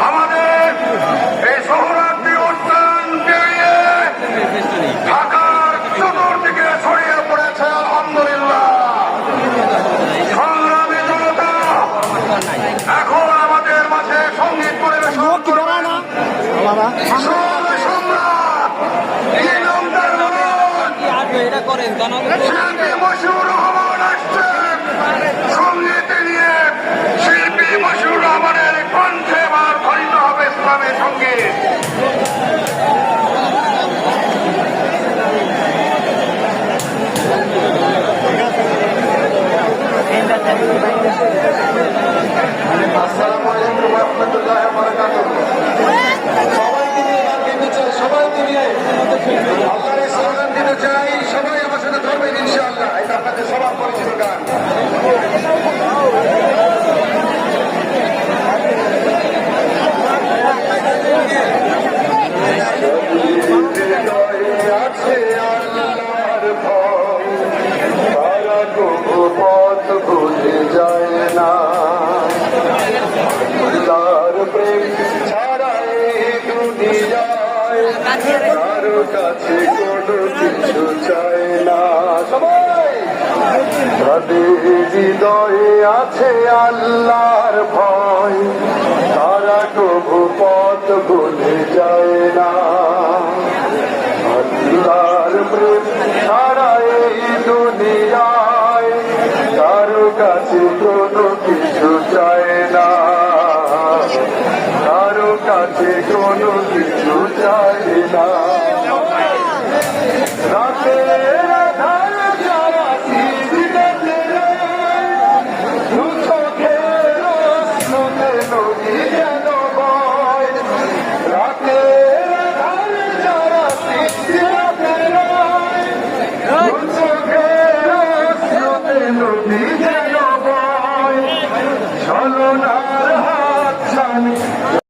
আমাদের এই শহরার্থী উদ্যান পেরিয়ে ঢাকার চতুর্দিকে ছড়িয়ে পড়েছে আলহামদুলিল্লাহ। সংগ্রামী জনতা, এখন আমাদের মাঝে সঙ্গীত পরিবেশন করবেন সম্রাট ইনামদার শিল্পী মশিউর রহমান আসছেন। সঙ্গীতে নিয়ে শিল্পী মশিউর রহমানের কণ্ঠে এবার ধ্বনিত হবে ইসলামের সঙ্গীত। আসসালামু আলাইকুম ওয়া রাহমাতুল্লাহি ওয়া বারাকাতুহু। সবাইকে নিয়ে গান গাইতে চাই, সবাইকে নিয়ে আল্লাহর স্লোগান দিতে চাই। সবাই আমার সাথে ধরবেন ইনশাআল্লাহ। এটা আপনাদের সবার পরিচিত গান। আছে আল্লাহর ভয়, তারা তবু পথ ভুলে যায় না। তার প্রেম ছাড়া এই দুনিয়ায় কারো কাছে কোনো কিছু চায় না। সবাই তাদের হৃদয়ে আছে আল্লাহর ভয়, তারা তবু পথ ভুলে যায় না। আল্লাহর প্রেম ছাড়া এই দুনিয়ায় কারো কাছে কোনো কিছু চায় না, কারো কাছে কোনো কিছু চায় না। রাতের আধার যারা সিজদাতে দু চোখের আঁসুতে নদী যেন বয়। রাতের আধার যারা সিজদাতে দু চোখের আঁসুতে নদী যেন বয়। ছলনার হাত ছানি